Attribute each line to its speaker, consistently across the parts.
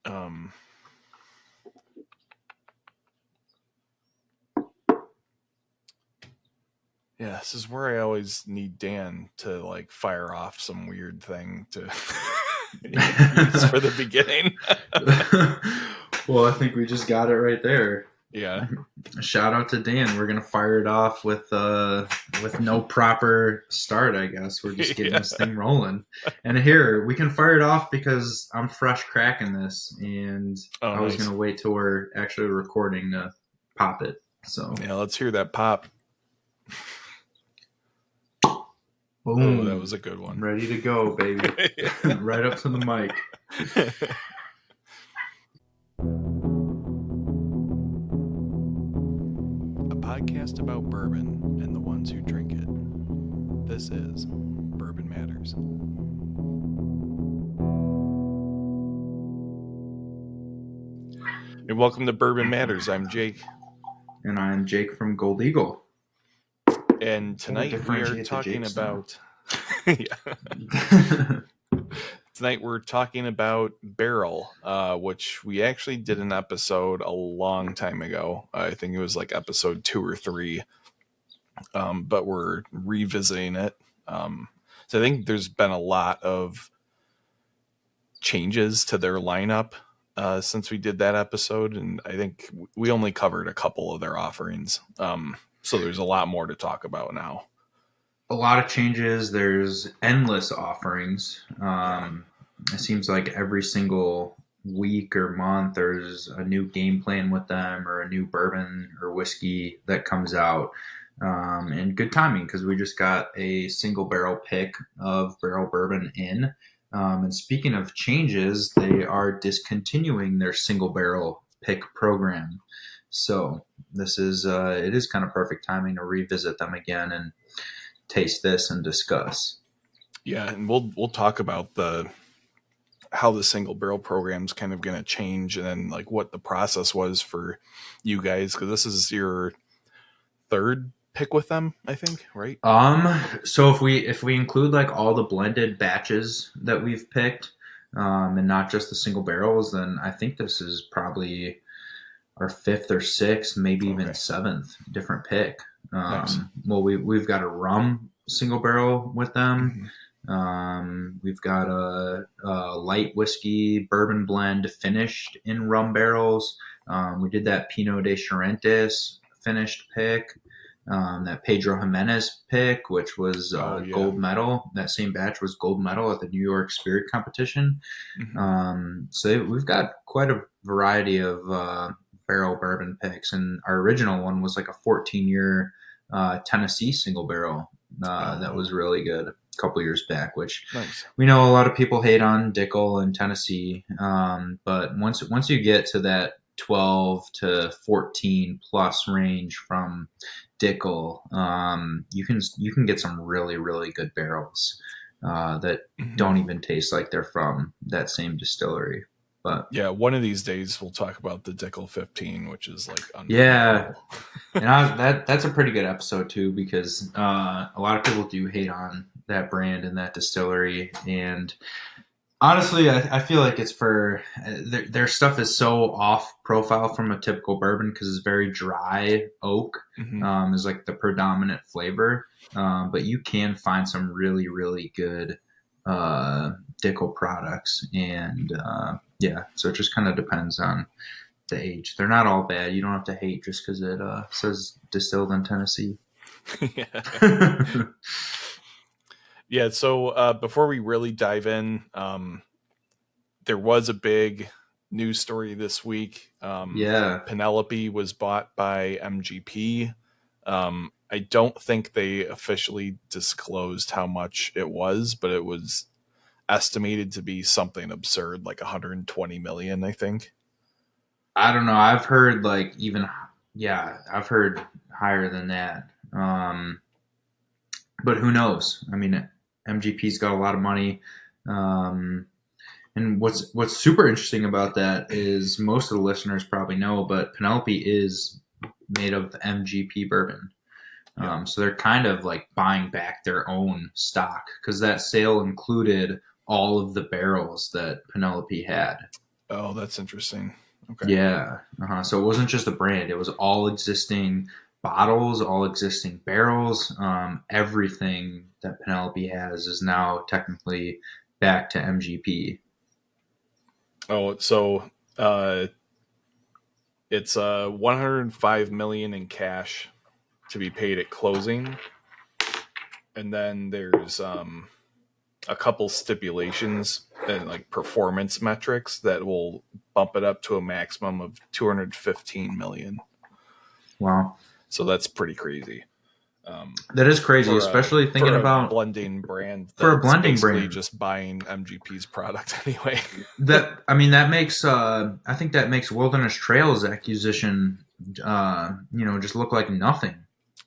Speaker 1: Um, yeah, this is where I always need Dan to like fire off some weird thing to use for the beginning.
Speaker 2: Well, I think we just got it right there.
Speaker 1: Yeah.
Speaker 2: Shout out to Dan. We're gonna fire it off with no proper start, I guess. We're just getting this thing rolling. And here, we can fire it off because I'm fresh cracking this, and I was
Speaker 1: Nice.
Speaker 2: gonna wait till we're actually recording to pop it. So
Speaker 1: yeah, let's hear that pop.
Speaker 2: boom.
Speaker 1: Oh, that was a good one.
Speaker 2: Ready to go, baby. Right up to the mic.
Speaker 1: A podcast about bourbon and the ones who drink it. This is Bourbon Matters. And welcome to Bourbon Matters. I'm Jake.
Speaker 2: And I'm Jake from Gold Eagle.
Speaker 1: And tonight we are talking about... Tonight we're talking about Barrell, which we actually did an episode a long time ago. I think it was like episode 2 or 3. But we're revisiting it. So I think there's been a lot of changes to their lineup since we did that episode, and I think we only covered a couple of their offerings. So there's a lot more to talk about now.
Speaker 2: A lot of changes. There's endless offerings. It seems like every single week or month there's a new game plan with them or a new bourbon or whiskey that comes out. And good timing because we just got a single barrel pick of Barrell Bourbon in. And speaking of changes, they are discontinuing their single barrel pick program. So this is it is kind of perfect timing to revisit them again and taste this and discuss.
Speaker 1: Yeah, and we'll talk about how the single barrel program's kind of going to change, and then like what the process was for you guys, because this is your third pick with them, I think, right?
Speaker 2: So if we include like all the blended batches that we've picked, and not just the single barrels, then I think this is probably our 5th or 6th, maybe even 7th different pick.
Speaker 1: Nice.
Speaker 2: Well, we've got a rum single barrel with them. We've got a light whiskey bourbon blend finished in rum barrels. We did that Pinot de Charentes finished pick. That Pedro Jimenez pick, which was gold medal. That same batch was gold medal at the New York Spirit Competition. So we've got quite a variety of barrel bourbon picks, and our original one was like a 14-year Tennessee single barrel that was really good a couple years back, which
Speaker 1: nice.
Speaker 2: We know a lot of people hate on Dickel and Tennessee, but once you get to that 12 to 14 plus range from Dickel, you can get some really, really good barrels that don't even taste like they're from that same distillery. But
Speaker 1: yeah, one of these days we'll talk about the Dickel 15, which is like
Speaker 2: yeah, and that's a pretty good episode too, because a lot of people do hate on that brand and that distillery, and honestly, I feel like it's for their stuff is so off profile from a typical bourbon because it's very dry oak is like the predominant flavor. But you can find some really, really good Dickel products. And yeah, so it just kind of depends on the age. They're not all bad. You don't have to hate just because it says distilled in Tennessee.
Speaker 1: Yeah, so before we really dive in, there was a big news story this week. Penelope was bought by MGP. I don't think they officially disclosed how much it was, but it was estimated to be something absurd, like 120 million, I think.
Speaker 2: I don't know. I've heard I've heard higher than that. But who knows? I mean, MGP's got a lot of money. And what's super interesting about that is most of the listeners probably know, but Penelope is made of MGP bourbon. So they're kind of like buying back their own stock because that sale included all of the barrels that Penelope had.
Speaker 1: Oh, that's interesting. Okay.
Speaker 2: Yeah. So it wasn't just a brand; it was all existing bottles, all existing barrels. Everything that Penelope has is now technically back to MGP.
Speaker 1: Oh, so uh, it's 105 million in cash to be paid at closing, and then there's a couple stipulations and like performance metrics that will bump it up to a maximum of 215 million.
Speaker 2: Wow.
Speaker 1: So that's pretty crazy.
Speaker 2: That is crazy, especially thinking
Speaker 1: For a
Speaker 2: about
Speaker 1: blending brand
Speaker 2: for a
Speaker 1: that's
Speaker 2: blending
Speaker 1: basically
Speaker 2: brand.
Speaker 1: just buying MGP's product anyway.
Speaker 2: That makes I think that makes Wilderness Trails acquisition just look like nothing.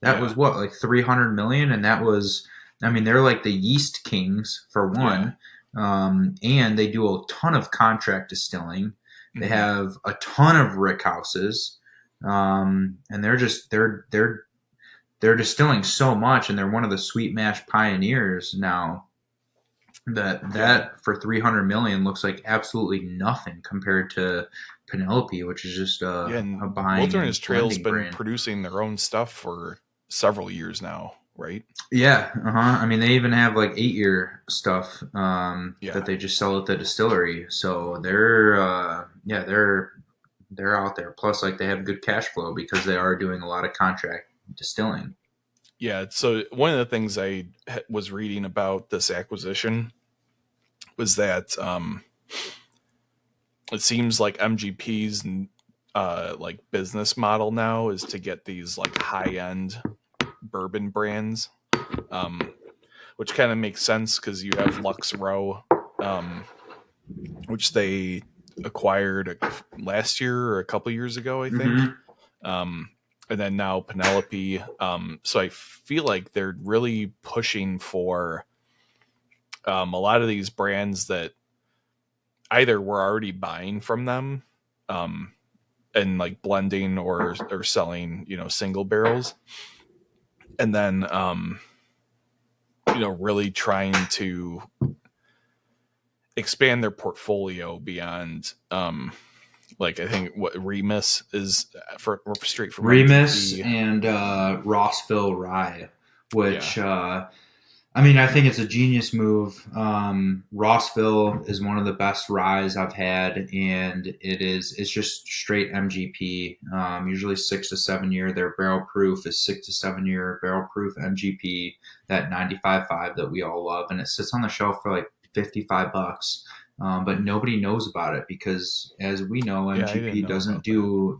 Speaker 2: That
Speaker 1: Yeah,
Speaker 2: was what, like 300 million, and that was, I mean, they're like the yeast kings for
Speaker 1: yeah.
Speaker 2: one. And they do a ton of contract distilling. They
Speaker 1: Mm-hmm.
Speaker 2: have a ton of rick houses. And they're distilling so much, and they're one of the sweet mash pioneers now.
Speaker 1: Yeah,
Speaker 2: That for 300 million looks like absolutely nothing compared to Penelope, which is just
Speaker 1: yeah.
Speaker 2: a
Speaker 1: And
Speaker 2: buying
Speaker 1: Wilderness
Speaker 2: and
Speaker 1: Trail's
Speaker 2: blending
Speaker 1: been
Speaker 2: brand.
Speaker 1: producing their own stuff for several years now, right?
Speaker 2: Yeah, I mean, they even have like 8-year stuff that
Speaker 1: Yeah,
Speaker 2: they just sell at the distillery. So they're out there. Plus, like, they have good cash flow because they are doing a lot of contract distilling.
Speaker 1: yeah. So one of the things I was reading about this acquisition was that it seems like MGP's like business model now is to get these like high end bourbon brands, um, which kind of makes sense because you have Lux Row, um, which they acquired last year or a couple years ago, I think.
Speaker 2: Mm-hmm.
Speaker 1: Um, and then now Penelope. So I feel like they're really pushing for a lot of these brands that either we're already buying from them, um, and like blending or selling, single barrels, and then really trying to expand their portfolio beyond like I think what Remus is for straight from
Speaker 2: Remus
Speaker 1: MGP.
Speaker 2: and Rossville Rye,
Speaker 1: Yeah.
Speaker 2: which I mean, I think it's a genius move. Rossville is one of the best ryes I've had, and it's just straight MGP. Usually 6 to 7 year. Their barrel proof is 6 to 7 year barrel proof MGP, that 95.5 that we all love, and it sits on the shelf for like $55. But nobody knows about it because, as we know,
Speaker 1: Yeah, I didn't
Speaker 2: MGP
Speaker 1: know
Speaker 2: doesn't
Speaker 1: about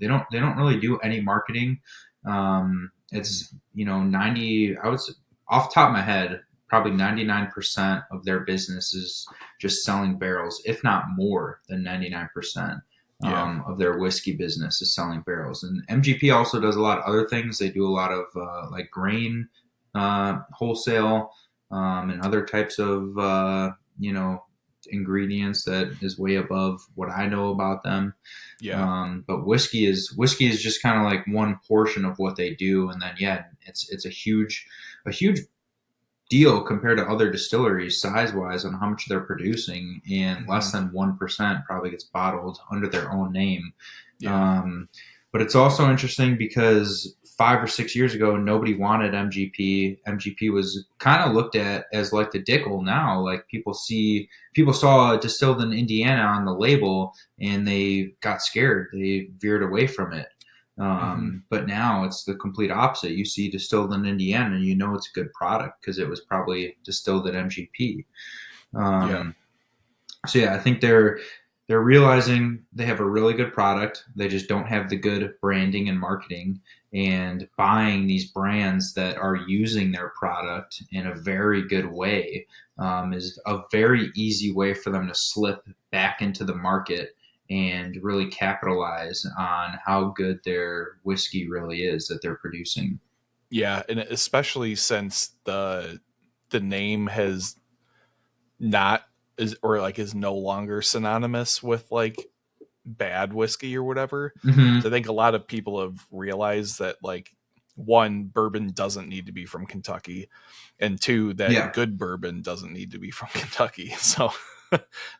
Speaker 1: that.
Speaker 2: they don't really do any marketing.
Speaker 1: Mhm.
Speaker 2: It's 90. I would say, off the top of my head, probably 99% of their business is just selling barrels, if not more than 99%
Speaker 1: Yeah.
Speaker 2: of their whiskey business is selling barrels. And MGP also does a lot of other things. They do a lot of like grain wholesale and other types of ingredients that is way above what I know about them.
Speaker 1: Yeah.
Speaker 2: But whiskey is just kind of like one portion of what they do, and then yeah, it's a huge deal compared to other distilleries size wise on how much they're producing, and less
Speaker 1: Hmm.
Speaker 2: than 1% probably gets bottled under their own name.
Speaker 1: Yeah.
Speaker 2: um, but it's also interesting because 5 or 6 years ago nobody wanted MGP was kind of looked at as like the Dickel now. Like, people saw distilled in Indiana on the label and they got scared, they veered away from it.
Speaker 1: Hmm.
Speaker 2: But now it's the complete opposite. You see distilled in Indiana, and you know it's a good product because it was probably distilled at MGP.
Speaker 1: Yeah.
Speaker 2: Um, so yeah, I think they're realizing they have a really good product. They just don't have the good branding and marketing. And buying these brands that are using their product in a very good way is a very easy way for them to slip back into the market and really capitalize on how good their whiskey really is that they're producing.
Speaker 1: Yeah, and especially since the name has not is or like is no longer synonymous with like bad whiskey or whatever.
Speaker 2: Mm-hmm.
Speaker 1: So I think a lot of people have realized that like one, bourbon doesn't need to be from Kentucky, and two, that
Speaker 2: Yeah.
Speaker 1: good bourbon doesn't need to be from Kentucky. So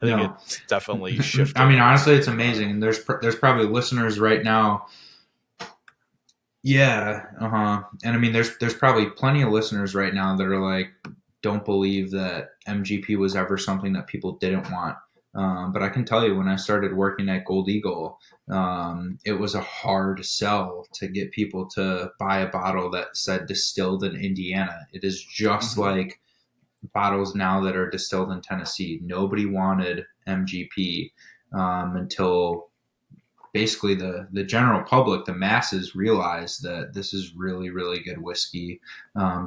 Speaker 1: think
Speaker 2: No.
Speaker 1: it's definitely shifted.
Speaker 2: I mean, honestly, it's amazing. And there's probably listeners right now. Yeah. And I mean, there's probably plenty of listeners right now that are like, don't believe that MGP was ever something that people didn't want. But I can tell you, when I started working at Gold Eagle, it was a hard sell to get people to buy a bottle that said distilled in Indiana. It is just like bottles now that are distilled in Tennessee. Nobody wanted MGP until basically the general public, the masses, realize that this is really, really good whiskey.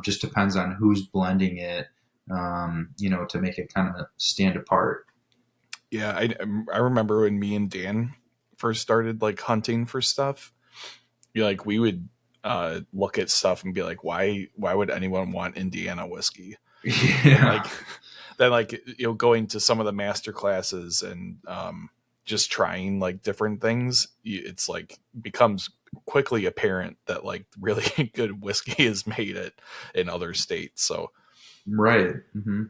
Speaker 2: Just depends on who's blending it, to make it kind of stand apart.
Speaker 1: Yeah, I remember when me and Dan first started like hunting for stuff. Like we would look at stuff and be like, why would anyone want Indiana whiskey? And
Speaker 2: Yeah.
Speaker 1: like then like going to some of the master classes and just trying like different things, it's like becomes quickly apparent that like really good whiskey is made in other states. So
Speaker 2: Right. Mm-hmm.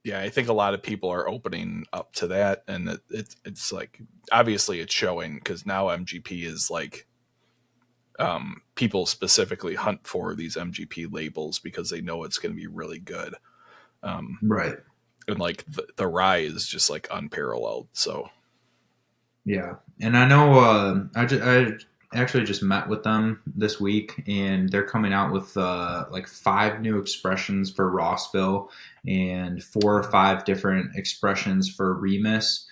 Speaker 1: yeah, I think a lot of people are opening up to that, and it's like obviously it's showing because now MGP is like people specifically hunt for these MGP labels because they know it's going to be really good.
Speaker 2: Right.
Speaker 1: And like the rye is just like unparalleled. So
Speaker 2: Yeah, and I know I actually just met with them this week, and they're coming out with like 5 new expressions for Rossville and 4 or 5 different expressions for Remus.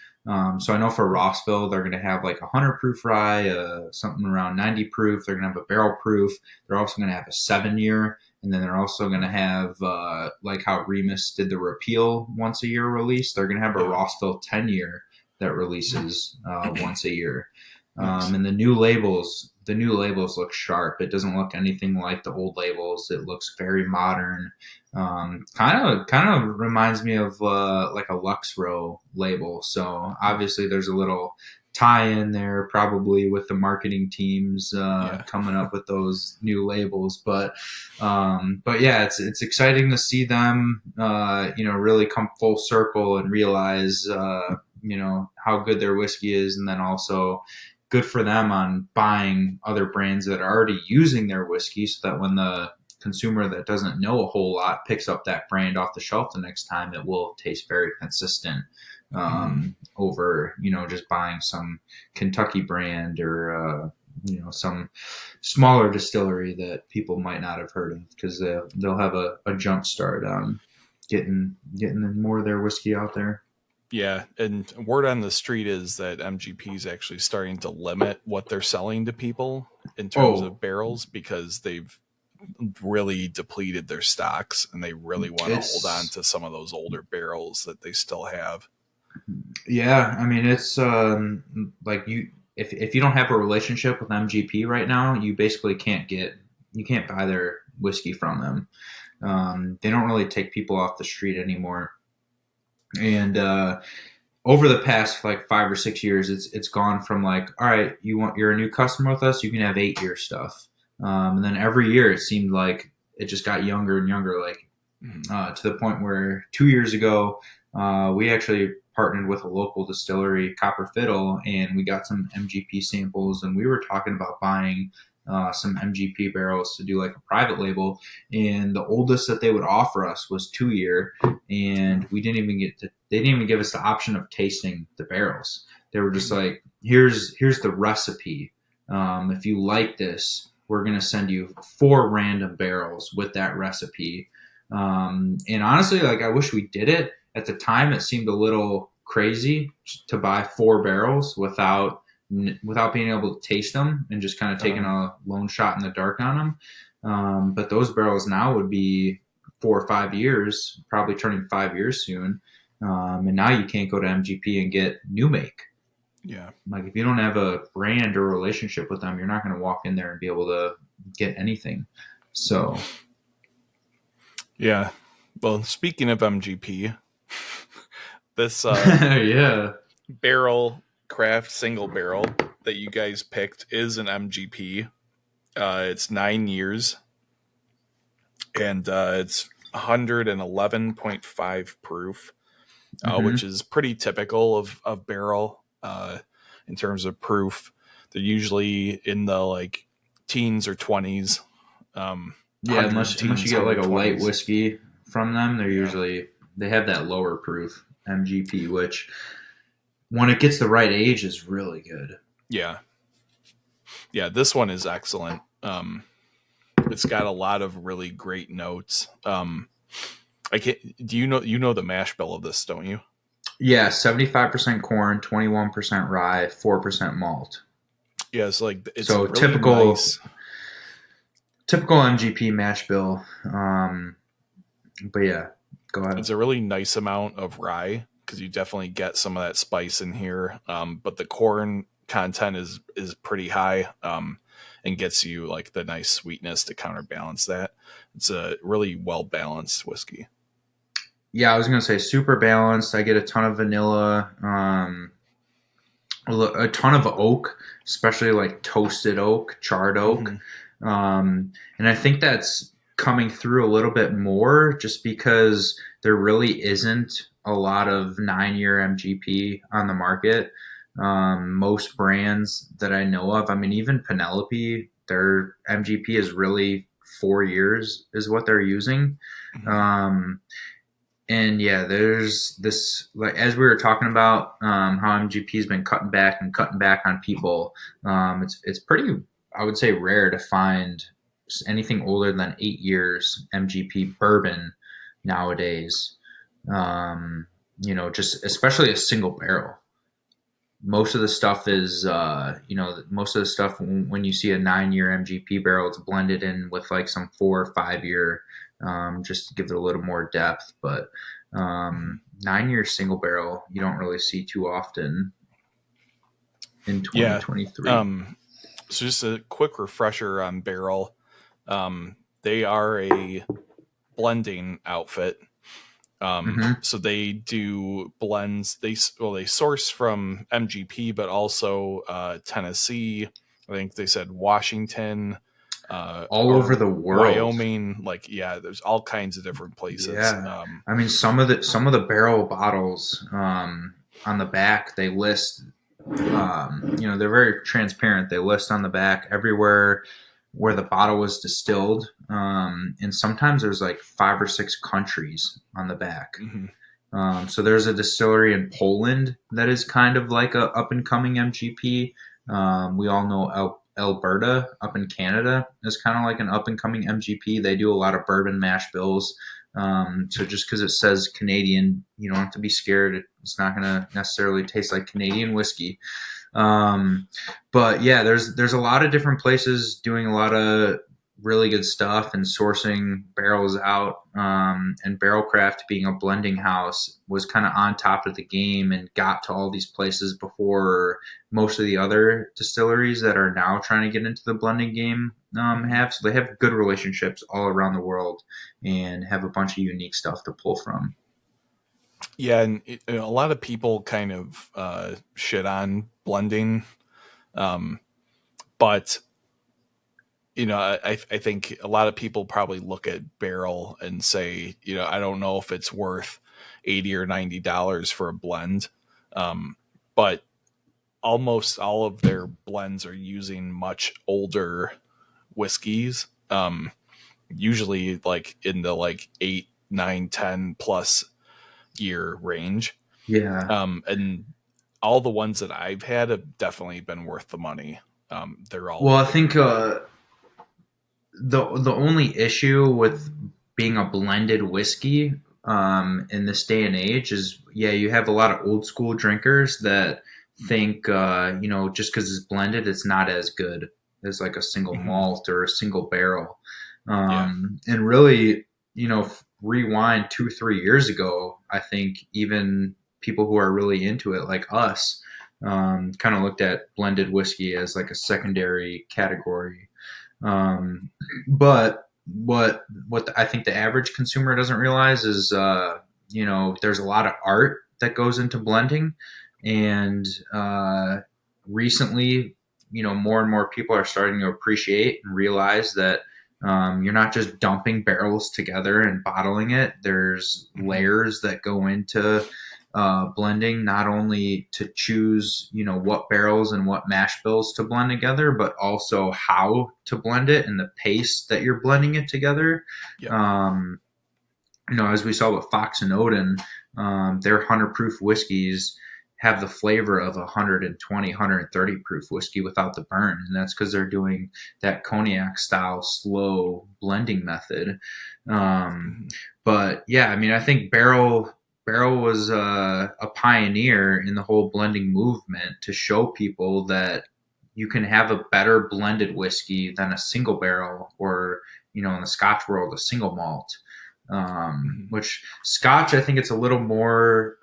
Speaker 2: So I know for Rossville they're going to have like a 100 proof rye, something around 90 proof. They're going to have a barrel proof. They're also going to have a 7 year. And then they're also going to have, like how Remus did the repeal once a year release, they're going to have a
Speaker 1: yeah.
Speaker 2: Rossville 10 year that releases once a year.
Speaker 1: Nice.
Speaker 2: And the new labels look sharp. It doesn't look anything like the old labels. It looks very modern. Kind of reminds me of like a Lux Row label. So obviously there's a little tie in there probably with the marketing teams coming up with those new labels, but yeah, it's exciting to see them really come full circle and realize how good their whiskey is, and then also good for them on buying other brands that are already using their whiskey, so that when the consumer that doesn't know a whole lot picks up that brand off the shelf the next time, it will taste very consistent over just buying some Kentucky brand or some smaller distillery that people might not have heard of, because they'll have a jump start on getting more of their whiskey out there.
Speaker 1: Yeah, and word on the street is that MGP is actually starting to limit what they're selling to people in terms
Speaker 2: Oh,
Speaker 1: of barrels because they've really depleted their stocks and they really want to hold on
Speaker 2: it's
Speaker 1: to some of those older barrels that they still have.
Speaker 2: yeah. I mean, it's like if you don't have a relationship with MGP right now, you basically you can't buy their whiskey from them. They don't really take people off the street anymore, and over the past like 5 or 6 years, it's gone from like, all right, you're a new customer with us, you can have 8 year stuff, and then every year it seemed like it just got younger and younger, like to the point where 2 years ago we actually partnered with a local distillery, Copper Fiddle, and we got some MGP samples, and we were talking about buying some MGP barrels to do like a private label, and the oldest that they would offer us was 2 year, and they didn't even give us the option of tasting the barrels. They were just like, here's the recipe. If you like this, we're gonna send you 4 random barrels with that recipe. And honestly, like, I wish we did it. At the time, it seemed a little crazy to buy 4 barrels without being able to taste them and just kind of taking a lone shot in the dark on them. But those barrels now would be 4 or 5 years, probably turning 5 years soon. And now you can't go to MGP and get new make.
Speaker 1: Yeah.
Speaker 2: Like, if you don't have a brand or relationship with them, you're not going to walk in there and be able to get anything. So
Speaker 1: Yeah. Well, speaking of MGP, this
Speaker 2: yeah.
Speaker 1: Barrell Craft Single Barrel that you guys picked is an MGP. It's 9 years and it's 111.5 proof. which is pretty typical of Barrel in terms of proof. They're usually in the like teens or 20s.
Speaker 2: Yeah, unless you get like a light whiskey from them, they're usually, they have that lower proof MGP, which when it gets the right age is really good.
Speaker 1: Yeah. Yeah, this one is excellent. It's got a lot of really great notes. I can't. Do you know the mash bill of this? Don't you?
Speaker 2: Yeah, 75% corn, 21% rye, 4% malt.
Speaker 1: Yeah, it's like it's
Speaker 2: So
Speaker 1: really nice.
Speaker 2: Typical MGP mash bill. But yeah, go ahead.
Speaker 1: It's a really nice amount of rye because you definitely get some of that spice in here. But the corn content is pretty high. And gets you like the nice sweetness to counterbalance that. It's a really well balanced whiskey.
Speaker 2: Yeah, I was gonna say super balanced. I get a ton of vanilla, a ton of oak, especially like toasted oak, charred oak, and I think that's coming through a little bit more just because there really isn't a lot of 9-year MGP on the market. Most brands that I know of, I mean, even Penelope, their MGP is really 4 years is what they're using. And yeah, there's this, like as we were talking about how MGP has been cutting back on people. It's pretty, I would say, rare to find anything older than 8 years MGP bourbon nowadays. Just especially a single barrel. Most of the stuff is, most of the stuff when you see a 9-year MGP barrel, it's blended in with like some 4 or 5-year, just to give it a little more depth. But 9-year single barrel, you don't really see too often in 2023.
Speaker 1: So just a quick refresher on Barrel. They are a blending outfit. So they do blends. They source from MGP, but also Tennessee. I think they said Washington,
Speaker 2: all over the world,
Speaker 1: Wyoming. Like, yeah, there's all kinds of different places.
Speaker 2: Yeah, I mean, some of the barrel bottles on the back they list. They're very transparent. They list on the back everywhere where the bottle was distilled, and sometimes there's like 5 or 6 countries on the back. So there's a distillery in Poland that is kind of like a up and coming MGP. We all know Alberta up in Canada is kind of like an up and coming MGP. They do a lot of bourbon mash bills. So just because it says Canadian, you don't have to be scared. It's not going to necessarily taste like Canadian whiskey. But yeah, there's a lot of different places doing a lot of really good stuff and sourcing barrels out. And Barrell Craft, being a blending house, was kind of on top of the game and got to all these places before most of the other distilleries that are now trying to get into the blending game have. So they have good relationships all around the world and have a bunch of unique stuff to pull from.
Speaker 1: Yeah, and a lot of people kind of shit on blending, but I think a lot of people probably look at Barrel and say, I don't know if it's worth $80 or $90 for a blend, but almost all of their blends are using much older whiskeys, usually like in the like 8, 9, 10 plus year range. And all the ones that I've had have definitely been worth the money. They're all
Speaker 2: I think the only issue with being a blended whiskey in this day and age is, you have a lot of old school drinkers that think just because it's blended, it's not as good as like a single malt or a single barrel. And really, rewind 2-3 years ago, I think even people who are really into it, like us, kind of looked at blended whiskey as like a secondary category. But what I think the average consumer doesn't realize is, there's a lot of art that goes into blending, and recently, more and more people are starting to appreciate and realize that you're not just dumping barrels together and bottling it. There's layers that go into blending, not only to choose, what barrels and what mash bills to blend together, but also how to blend it and the pace that you're blending it together.
Speaker 1: Yep.
Speaker 2: As we saw with Fox and Odin, their 100 proof whiskeys have the flavor of 120, 130 proof whiskey without the burn. And that's because they're doing that cognac style slow blending method. But yeah, I mean, I think Barrell was a pioneer in the whole blending movement to show people that you can have a better blended whiskey than a single barrel, or, in the Scotch world, a single malt. Which Scotch, I think it's a little more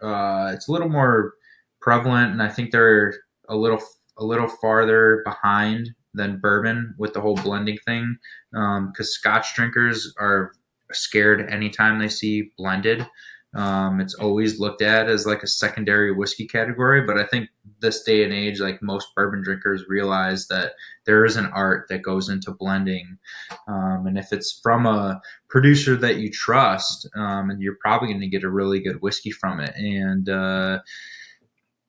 Speaker 2: prevalent, and I think they're a little farther behind than bourbon with the whole blending thing, because Scotch drinkers are scared anytime they see blended. It's always looked at as like a secondary whiskey category, but I think this day and age, like, most bourbon drinkers realize that there is an art that goes into blending, and if it's from a producer that you trust, and you're probably going to get a really good whiskey from it. And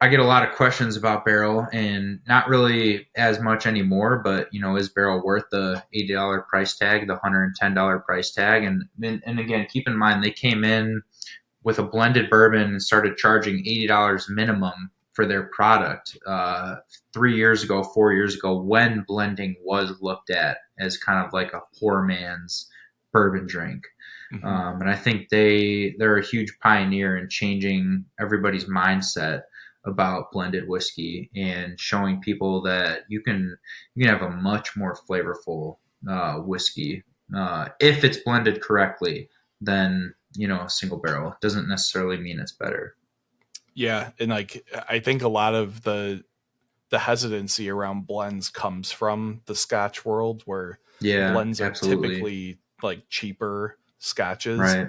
Speaker 2: I get a lot of questions about Barrell, and not really as much anymore, but is Barrell worth the $80 price tag, the $110 price tag? And again, keep in mind, they came in with a blended bourbon and started charging $80 minimum for their product 3 years ago, 4 years ago, when blending was looked at as kind of like a poor man's bourbon drink. And I think they're a huge pioneer in changing everybody's mindset about blended whiskey and showing people that you can have a much more flavorful whiskey if it's blended correctly than a single barrel. It doesn't necessarily mean it's better.
Speaker 1: Yeah, and like, I think a lot of the hesitancy around blends comes from the Scotch world, where blends are typically like cheaper scotches,
Speaker 2: right?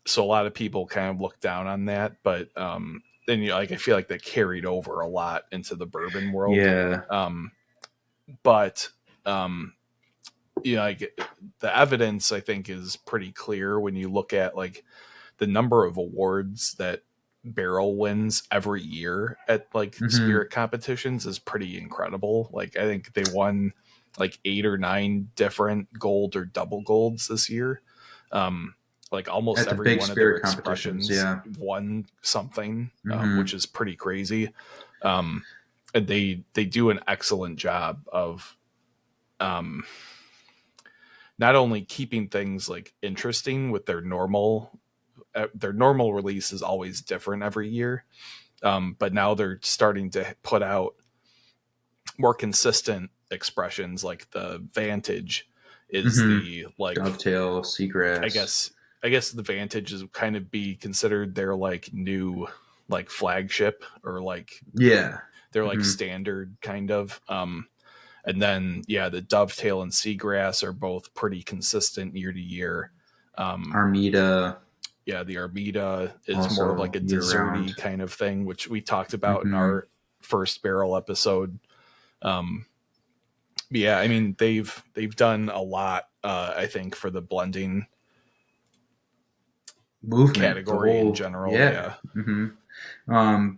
Speaker 1: So a lot of people kind of look down on that, but then I feel like that carried over a lot into the bourbon world. But like, the evidence, I think, is pretty clear when you look at like the number of awards that Barrell wins every year at like spirit competitions is pretty incredible. Like, I think they won like 8 or 9 different gold or double golds this year. Like, almost every one of their expressions won something, which is pretty crazy. And they do an excellent job of not only keeping things like interesting with their normal release is always different every year, but now they're starting to put out more consistent expressions. Like the Vantage is the like
Speaker 2: Dovetail, Seagrass.
Speaker 1: I guess the Vantage is kind of be considered their like new like flagship, or like they're like standard kind of. And then the Dovetail and Seagrass are both pretty consistent year to year.
Speaker 2: Armida.
Speaker 1: Yeah, the Armida is also more of like a desserty kind of thing, which we talked about in our first Barrell episode. Yeah, I mean, they've done a lot, I think, for the blending
Speaker 2: movement
Speaker 1: category in general. Yeah.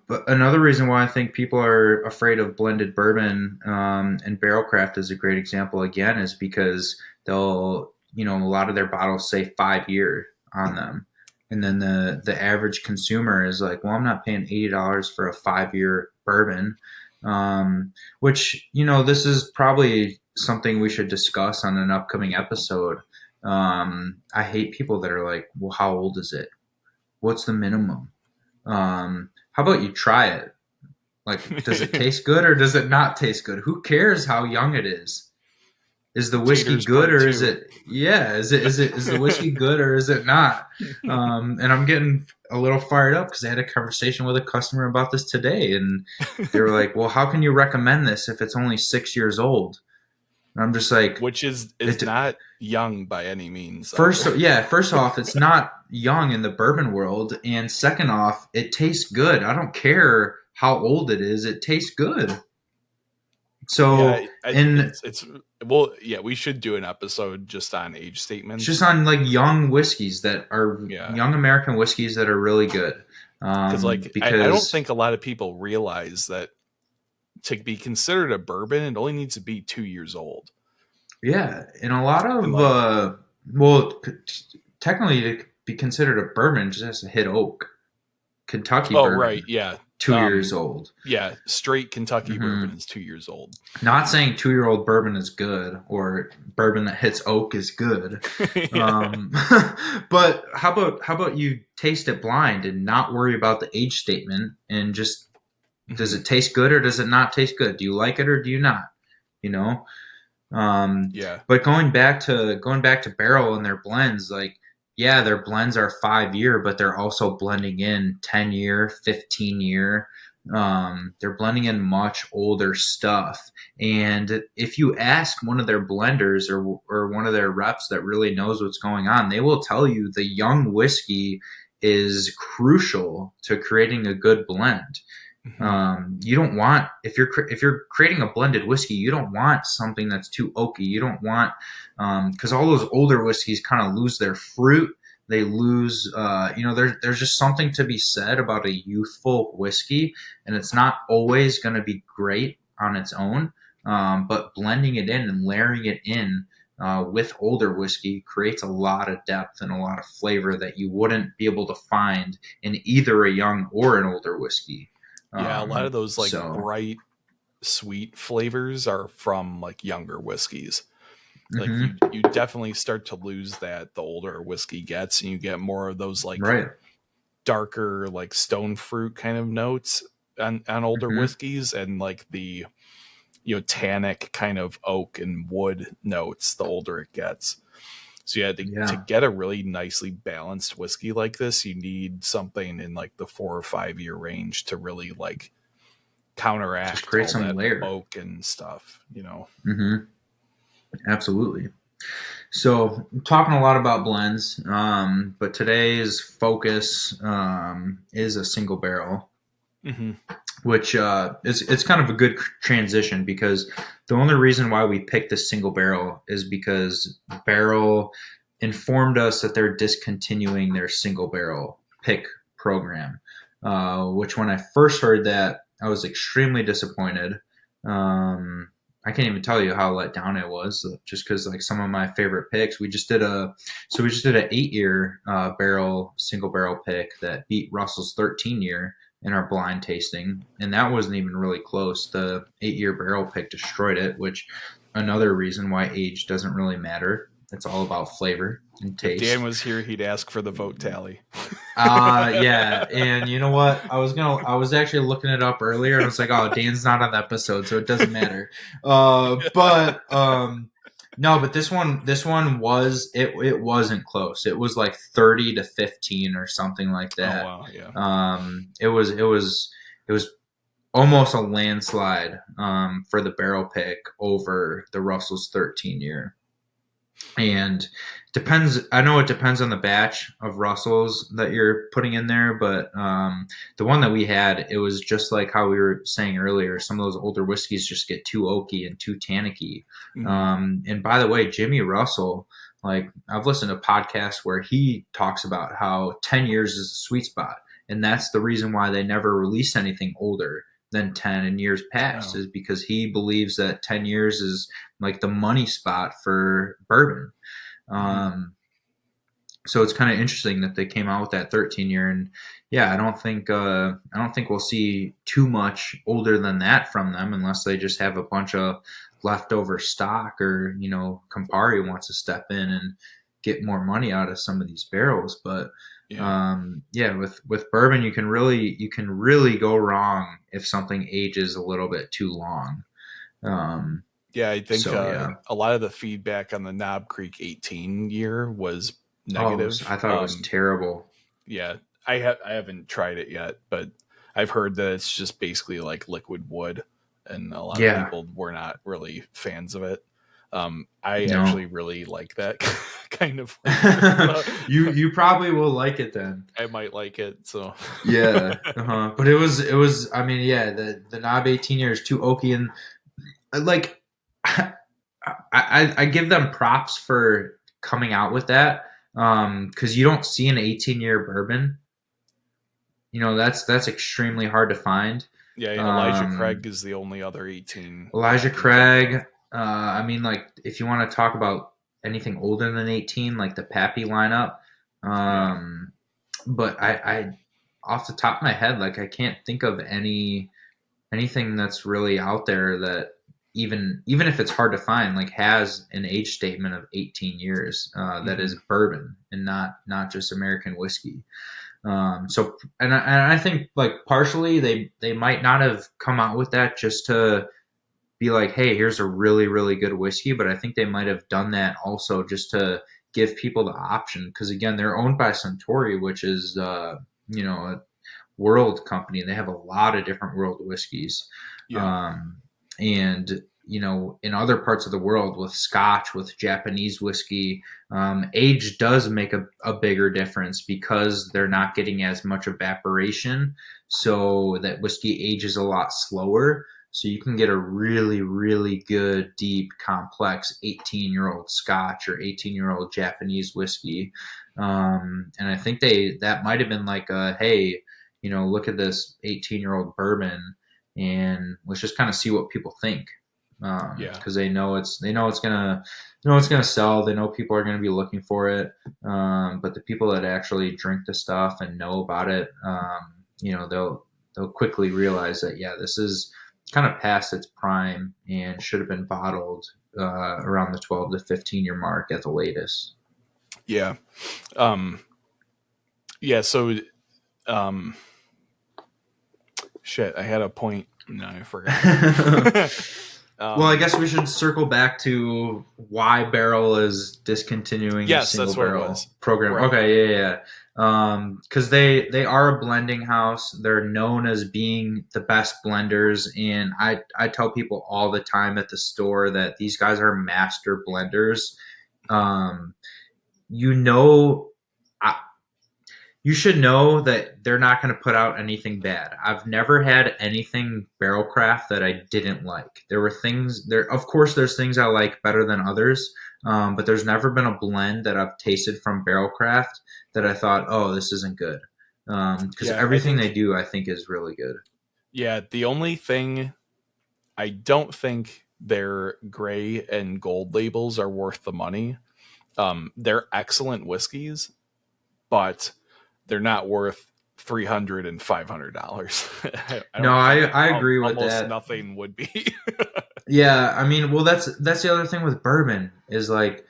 Speaker 2: But another reason why I think people are afraid of blended bourbon, and Barrell Craft is a great example again, is because they'll, a lot of their bottles say 5 year on them. And then the average consumer is like, well, I'm not paying $80 for a 5-year bourbon. Which, this is probably something we should discuss on an upcoming episode. I hate people that are like, well, how old is it? What's the minimum? How about you try it? Like, does it taste good or does it not taste good? Who cares how young it is? Is the whiskey good or is it? Yeah, is the whiskey good or is it not? And I'm getting a little fired up because I had a conversation with a customer about this today, and they were like, "Well, how can you recommend this if it's only 6 years old?" And I'm just like,
Speaker 1: which is not young by any means.
Speaker 2: First off, it's not young in the bourbon world, and second off, it tastes good. I don't care how old it is; it tastes good. So,
Speaker 1: we should do an episode just on age statements,
Speaker 2: just on like young whiskeys that are young American whiskeys that are really good.
Speaker 1: Because like I don't think a lot of people realize that to be considered a bourbon, it only needs to be 2 years old.
Speaker 2: Yeah, and a lot of
Speaker 1: and like,
Speaker 2: technically to be considered a bourbon, it just has to hit oak. Kentucky
Speaker 1: oh
Speaker 2: bourbon,
Speaker 1: right, yeah,
Speaker 2: 2 years old.
Speaker 1: Yeah, straight Kentucky
Speaker 2: Mm-hmm.
Speaker 1: bourbon is 2 years old.
Speaker 2: Not saying 2-year-old bourbon is good or bourbon that hits oak is good.
Speaker 1: Yeah.
Speaker 2: But how about you taste it blind and not worry about the age statement and just, does
Speaker 1: Mm-hmm.
Speaker 2: it taste good or does it not taste good? Do you like it or do you not? You know.
Speaker 1: Yeah.
Speaker 2: But going back to Barrel and their blends, like, yeah, their blends are 5 year, but they're also blending in 10 year, 15 year. They're blending in much older stuff. And if you ask one of their blenders or one of their reps that really knows what's going on, they will tell you the young whiskey is crucial to creating a good blend.
Speaker 1: Mm-hmm.
Speaker 2: You don't want, if you're creating a blended whiskey, you don't want something that's too oaky. You don't want, because all those older whiskeys kind of lose their fruit. They lose, there's just something to be said about a youthful whiskey, and it's not always going to be great on its own. But blending it in and layering it in with older whiskey creates a lot of depth and a lot of flavor that you wouldn't be able to find in either a young or an older whiskey.
Speaker 1: Yeah, a lot of those like
Speaker 2: So,
Speaker 1: bright sweet flavors are from like younger whiskeys. Like
Speaker 2: mm-hmm.
Speaker 1: you definitely start to lose that the older whiskey gets, and you get more of those like
Speaker 2: Right.
Speaker 1: darker like stone fruit kind of notes on older
Speaker 2: Mm-hmm.
Speaker 1: whiskeys, and like the tannic kind of oak and wood notes the older it gets. So yeah, to
Speaker 2: Yeah.
Speaker 1: get a really nicely balanced whiskey like this, you need something in like the 4 or 5 year range to really like
Speaker 2: Just
Speaker 1: counteract
Speaker 2: create
Speaker 1: all
Speaker 2: some
Speaker 1: that
Speaker 2: layer.
Speaker 1: oak and stuff.
Speaker 2: Mm-hmm. Absolutely. So, I'm talking a lot about blends, but today's focus is a single barrel,
Speaker 1: Mm-hmm.
Speaker 2: which it's kind of a good transition because the only reason why we picked this single barrel is because Barrel informed us that they're discontinuing their single barrel pick program, which when I first heard that, I was extremely disappointed. I can't even tell you how let down it was, just because like some of my favorite picks. We just did an 8 year barrel single barrel pick that beat Russell's 13 year in our blind tasting, and that wasn't even really close. The 8 year barrel pick destroyed it, which another reason why age doesn't really matter. It's all about flavor and
Speaker 1: If Dan
Speaker 2: taste.
Speaker 1: was here, he'd ask for the vote tally.
Speaker 2: Yeah, and you know what? I was actually looking it up earlier, and I was like, oh, Dan's not on the episode, so it doesn't matter. But no, but this one it wasn't close. It was like 30-15 or something like
Speaker 1: Oh
Speaker 2: that.
Speaker 1: wow, yeah.
Speaker 2: It was almost a landslide for the barrel pick over the Russell's 13 year. And depends, I know it depends on the batch of Russells that you're putting in there, but the one that we had, it was just like how we were saying earlier. Some of those older whiskeys just get too oaky and too tannicky.
Speaker 1: Mm-hmm.
Speaker 2: And by the way, Jimmy Russell, like, I've listened to podcasts where he talks about how 10 years is a sweet spot, and that's the reason why they never released anything older than 10 in years past,
Speaker 1: Oh.
Speaker 2: is because he believes that 10 years is like the money spot for bourbon.
Speaker 1: Mm-hmm.
Speaker 2: So it's kind of interesting that they came out with that 13 year, and yeah, I don't think we'll see too much older than that from them unless they just have a bunch of leftover stock, or Campari wants to step in and get more money out of some of these barrels. But
Speaker 1: Yeah.
Speaker 2: yeah, with bourbon, you can really go wrong if something ages a little bit too long.
Speaker 1: Yeah, I think
Speaker 2: So yeah.
Speaker 1: a lot of the feedback on the Knob Creek 18 year was
Speaker 2: Oh,
Speaker 1: negative.
Speaker 2: I thought it was terrible.
Speaker 1: Yeah, I haven't tried it yet, but I've heard that it's just basically like liquid wood, and a lot of
Speaker 2: Yeah.
Speaker 1: people were not really fans of it. I
Speaker 2: No.
Speaker 1: actually really like that kind of flavor.
Speaker 2: You probably will like it then.
Speaker 1: I might like it. So
Speaker 2: Yeah. But it was. I mean, yeah. The Knob 18 year is too oaky, and like, I give them props for coming out with that, because you don't see an 18 year bourbon, that's extremely hard to find.
Speaker 1: Yeah, Elijah Craig is the only other 18
Speaker 2: Elijah
Speaker 1: I can think of.
Speaker 2: Craig. I mean, like if you want to talk about anything older than 18, like the Pappy lineup.
Speaker 1: Yeah.
Speaker 2: But I, off the top of my head, like I can't think of anything that's really out there that even if it's hard to find, like has an age statement of 18 years that is bourbon and not just American whiskey. So and I think like partially they might not have come out with that just to be like, hey, here's a really, really good whiskey. But I think they might have done that also just to give people the option. Because again, they're owned by Suntory, which is, a world company. They have a lot of different world whiskeys.
Speaker 1: Yeah.
Speaker 2: And, in other parts of the world with Scotch, with Japanese whiskey, age does make a bigger difference because they're not getting as much evaporation. So that whiskey ages a lot slower. So you can get a really, really good, deep, complex 18-year-old Scotch or 18-year-old Japanese whiskey. And I think that might have been like hey, look at this 18-year-old bourbon and let's just kind of see what people think. Because they know it's gonna sell. They know people are gonna be looking for it. But the people that actually drink the stuff and know about it, they'll quickly realize that this is kind of past its prime and should have been bottled around the 12 to 15 year mark at the latest.
Speaker 1: Yeah. Yeah. So, shit, I had a point. No, I forgot.
Speaker 2: Well, I guess we should circle back to why Barrell is discontinuing the single barrel program. Right. Okay, yeah. Because they are a blending house. They're known as being the best blenders, and I tell people all the time at the store that these guys are master blenders. You know, you should know that they're not going to put out anything bad. I've never had anything Barrell Craft that I didn't like. There were things there. Of course, there's things I like better than others, but there's never been a blend that I've tasted from Barrell Craft that I thought, oh, this isn't good. Because everything they do, I think, is really good.
Speaker 1: Yeah, the only thing I don't think their gray and gold labels are worth the money. They're excellent whiskeys, but they're not worth $300 and $500.
Speaker 2: I agree with
Speaker 1: almost
Speaker 2: that.
Speaker 1: Nothing would be.
Speaker 2: Yeah, I mean, well, that's the other thing with bourbon is like,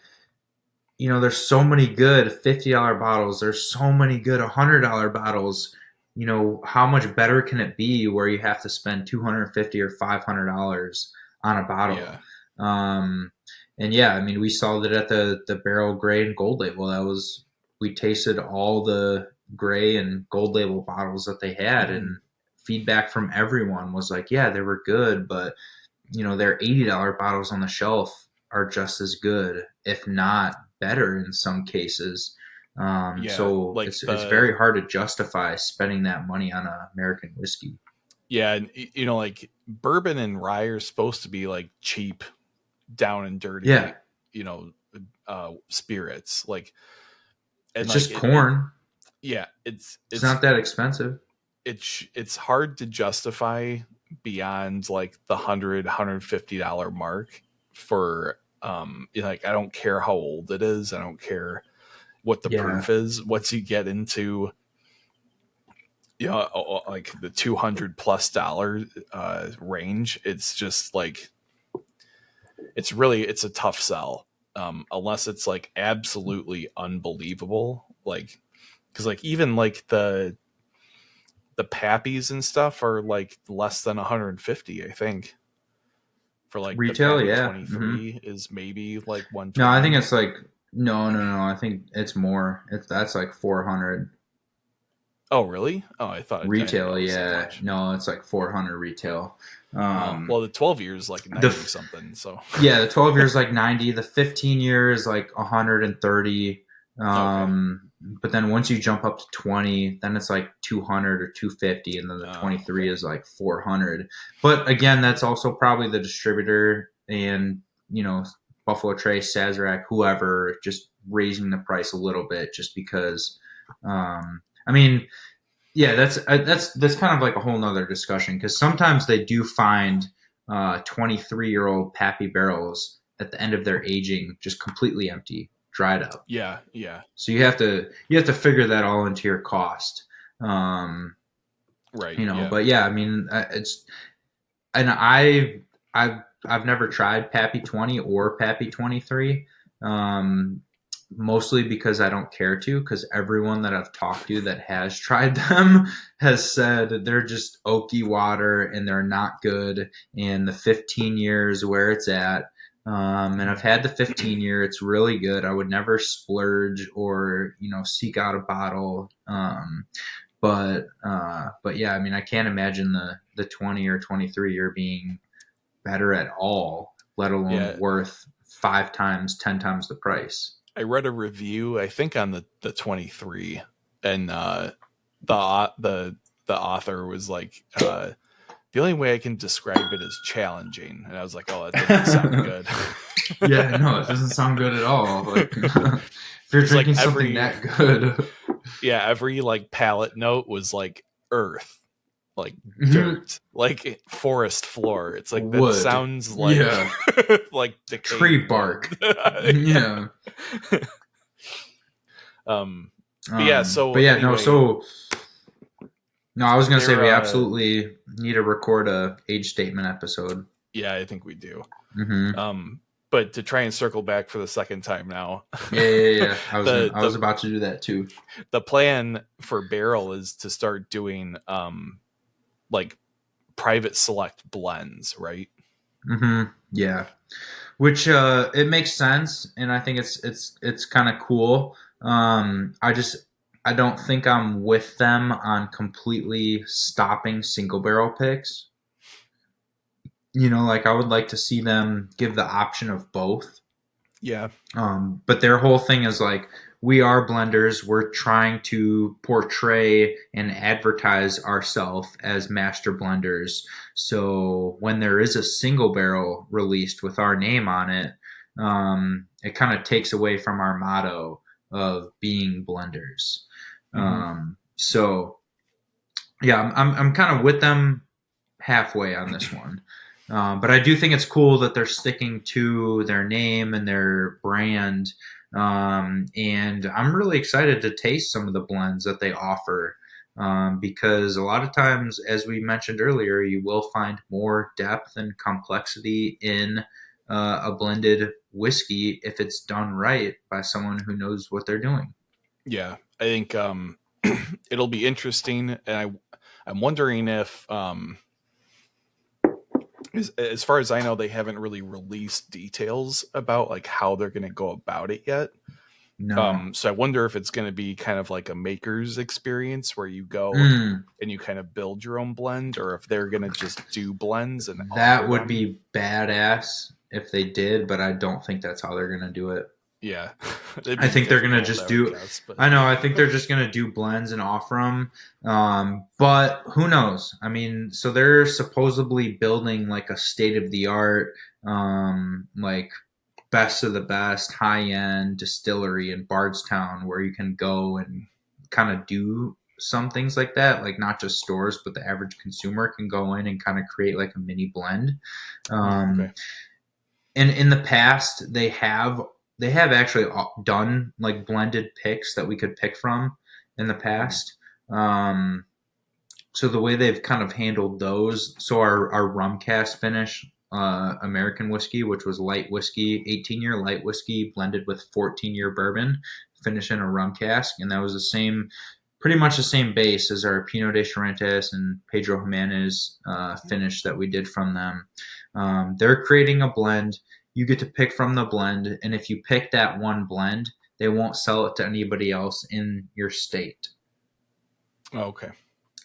Speaker 2: there's so many good $50 bottles. There's so many good $100 bottles. How much better can it be where you have to spend $250 or $500 on a bottle?
Speaker 1: Yeah.
Speaker 2: And I mean, we saw that at the Barrell Gray and Gold Label. We tasted all the gray and gold label bottles that they had, and feedback from everyone was like, yeah, they were good, but their $80 bottles on the shelf are just as good, if not better in some cases. So like it's very hard to justify spending that money on an American whiskey.
Speaker 1: Yeah, and like bourbon and rye are supposed to be like cheap, down and dirty.
Speaker 2: Yeah.
Speaker 1: Spirits like.
Speaker 2: And it's just corn.
Speaker 1: It's
Speaker 2: not that expensive.
Speaker 1: It's hard to justify beyond like the $150 mark for like I don't care how old it is. I don't care what the proof is. Once you get into like the $200+ range, it's just like it's a tough sell. Unless it's like absolutely unbelievable, like because like even like the Pappies and stuff are like less than 150, I think. For like
Speaker 2: retail,
Speaker 1: the 23 is maybe like 120.
Speaker 2: No, I think it's like no. I think it's more. That's like 400.
Speaker 1: Oh really? Oh, I thought
Speaker 2: retail. Yeah, no, it's like 400 retail.
Speaker 1: Well, the 12 years like 90 something. So
Speaker 2: yeah, the 12 years like 90. The 15 years like 130. But then once you jump up to 20, then it's like 200 or 250, and then the 23 is like 400. But again, that's also probably the distributor and Buffalo Trace, Sazerac, whoever, just raising the price a little bit just because. I mean, Yeah, that's kind of like a whole nother discussion, because sometimes they do find 23-year-old Pappy barrels at the end of their aging just completely empty, dried up.
Speaker 1: Yeah, yeah.
Speaker 2: So you have to figure that all into your cost. Um,
Speaker 1: Right.
Speaker 2: you know,
Speaker 1: Yeah.
Speaker 2: but yeah, I mean, it's and I've never tried Pappy 20 or Pappy 23. Um, Mostly because I don't care to, because everyone that I've talked to that has tried them has said they're just oaky water and they're not good. And the 15 years where it's at. And I've had the 15-year. It's really good. I would never splurge or, seek out a bottle. But yeah, I mean, I can't imagine the 20 or 23-year being better at all, let alone
Speaker 1: Yeah.
Speaker 2: worth 5 times, 10 times the price.
Speaker 1: I read a review, I think on the 23, and the author was like, the only way I can describe it is challenging, and I was like, oh, that doesn't sound good.
Speaker 2: Yeah, no, it doesn't sound good at all. Like, if you're
Speaker 1: It's like
Speaker 2: drinking something that good.
Speaker 1: every like palate note was like earth, like
Speaker 2: Mhm.
Speaker 1: dirt, like forest floor. It's like that
Speaker 2: Wood.
Speaker 1: sounds like
Speaker 2: Yeah.
Speaker 1: like
Speaker 2: Tree
Speaker 1: decaying wood.
Speaker 2: bark. Yeah.
Speaker 1: But yeah,
Speaker 2: But
Speaker 1: so
Speaker 2: yeah, no,
Speaker 1: anyway,
Speaker 2: I was gonna say
Speaker 1: they're
Speaker 2: we absolutely need to record a age statement episode.
Speaker 1: yeah, I think we do.
Speaker 2: Mm-hmm.
Speaker 1: But to try and circle back for the second time now,
Speaker 2: Yeah. I was
Speaker 1: the
Speaker 2: about to do that too.
Speaker 1: the plan for Barrel is to start doing like private select blends, right?
Speaker 2: Mm-hmm. Yeah. Which it makes sense, and I think it's kind of cool. I don't think I'm with them on completely stopping single barrel picks. Like I would like to see them give the option of both.
Speaker 1: Yeah.
Speaker 2: But their whole thing is like, we are blenders. We're trying to portray and advertise ourselves as master blenders. So when there is a single barrel released with our name on it, it kind of takes away from our motto of being blenders.
Speaker 1: Mm-hmm.
Speaker 2: So yeah, I'm kind of with them halfway on this one. But I do think it's cool that they're sticking to their name and their brand. And I'm really excited to taste some of the blends that they offer, because a lot of times, as we mentioned earlier, you will find more depth and complexity in a blended whiskey if it's done right by someone who knows what they're doing.
Speaker 1: Yeah, I think it'll be interesting, and I'm wondering if as far as I know, they haven't really released details about like how they're going to go about it yet.
Speaker 2: No.
Speaker 1: So I wonder if it's going to be kind of like a maker's experience where you go
Speaker 2: Mm.
Speaker 1: and you kind of build your own blend, or if they're going to just do blends and offer
Speaker 2: That would
Speaker 1: them.
Speaker 2: be badass if they did, but I don't think that's how they're going to do it.
Speaker 1: Yeah, it'd
Speaker 2: I
Speaker 1: be
Speaker 2: think they're going to
Speaker 1: difficult,
Speaker 2: just
Speaker 1: I would
Speaker 2: do.
Speaker 1: guess, but
Speaker 2: I know. I think they're just going to do blends and offer them. But who knows? I mean, so they're supposedly building like a state of the art, like best of the best, high end distillery in Bardstown, where you can go and kind of do some things like that. Like not just stores, but the average consumer can go in and kind of create like a mini blend.
Speaker 1: oh, okay.
Speaker 2: And in the past, they have actually done like blended picks that we could pick from in the past. Um, so the way they've kind of handled those, so our rum cast finish, American whiskey, which was light whiskey, 18-year light whiskey blended with 14-year bourbon, finish in a rum cask, and that was the same, pretty much the same base as our Pinot de Charentes and Pedro Jimenez finish that we did from them. They're creating a blend. You get to pick from the blend, and if you pick that one blend, they won't sell it to anybody else in your state.
Speaker 1: Oh, okay.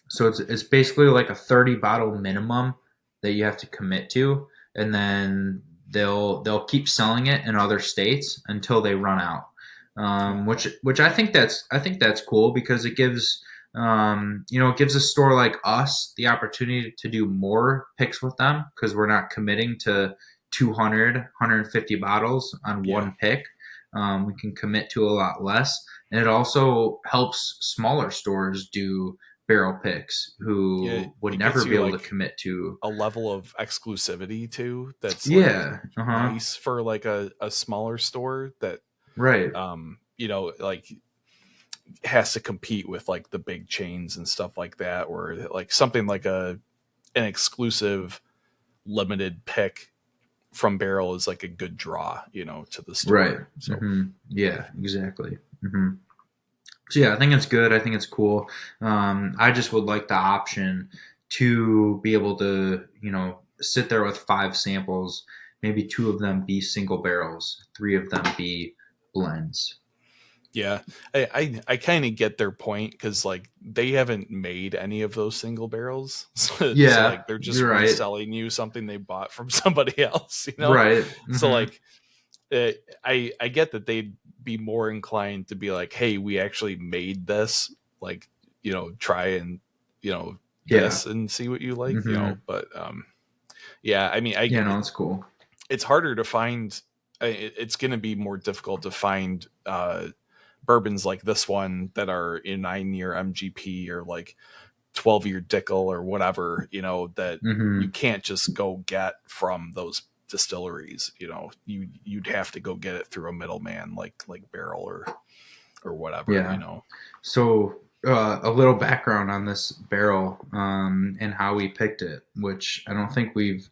Speaker 2: So it's basically like a 30 bottle minimum that you have to commit to, and then they'll keep selling it in other states until they run out. Which I think that's cool, because it gives it gives a store like us the opportunity to do more picks with them, because we're not committing to 200 150 bottles on
Speaker 1: Yeah.
Speaker 2: one pick. We can commit to a lot less, and it also helps smaller stores do barrel picks who would never be able to commit to
Speaker 1: a level of exclusivity too. That's nice for like a smaller store that,
Speaker 2: right.
Speaker 1: Like has to compete with like the big chains and stuff like that, or like something like an exclusive limited pick from Barrell is like a good draw, to the store.
Speaker 2: Right.
Speaker 1: So
Speaker 2: yeah, exactly. So yeah, I think it's good. I think it's cool. I just would like the option to be able to, sit there with 5 samples, maybe 2 of them be single barrels, 3 of them be blends.
Speaker 1: Yeah, I kind of get their point, because like they haven't made any of those single barrels, so like they're just reselling you something they bought from somebody else,
Speaker 2: Right.
Speaker 1: So like, I get that they'd be more inclined to be like, hey, we actually made this, like, try and this and see what you like, but yeah, I mean,
Speaker 2: no, it's cool.
Speaker 1: It's harder to find. It's going to be more difficult to find bourbons like this one that are in 9-year MGP or like 12-year Dickel or whatever, that you can't just go get from those distilleries. You'd have to go get it through a middleman like Barrell or whatever.
Speaker 2: So a little background on this barrel and how we picked it, which I don't think we've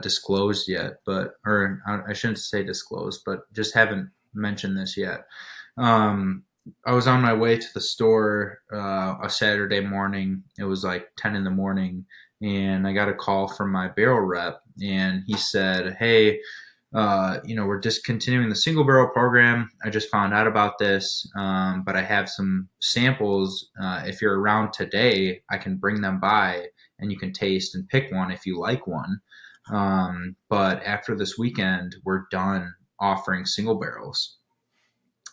Speaker 2: disclosed yet, or I shouldn't say disclosed, but just haven't mentioned this yet. I was on my way to the store a Saturday morning. It was like 10 in the morning, and I got a call from my barrel rep, and he said, "Hey, we're discontinuing the single barrel program. I just found out about this, but I have some samples. If you're around today, I can bring them by, and you can taste and pick one if you like one. But after this weekend, we're done offering single barrels."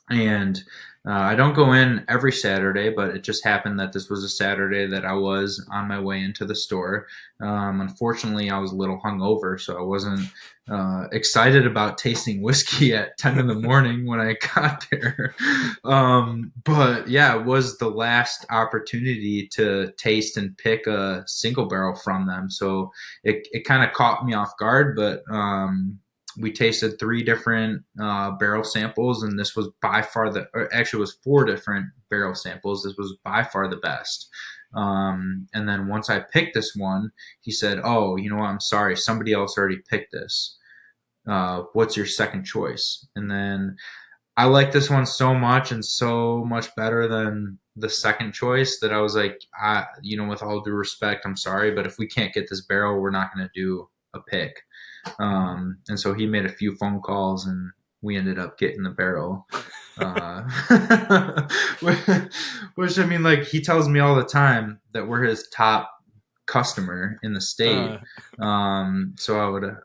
Speaker 2: And I don't go in every Saturday, but it just happened that this was a Saturday that I was on my way into the store. Unfortunately, I was a little hungover, so I wasn't excited about tasting whiskey at 10 in the morning when I got there. But yeah, it was the last opportunity to taste and pick a single barrel from them. So it kind of caught me off guard, but we tasted 3 different barrel samples, and this was by far actually it was 4 different barrel samples. This was by far the best. And then once I picked this one, he said, "Oh, you know what? I'm sorry. Somebody else already picked this. What's your second choice?" And then I like this one so much and so much better than the second choice that I was like, with all due respect, I'm sorry, but if we can't get this barrel, we're not going to do a pick. And so he made a few phone calls, and we ended up getting the barrel. Which I mean, like, he tells me all the time that we're his top customer in the state. So I would,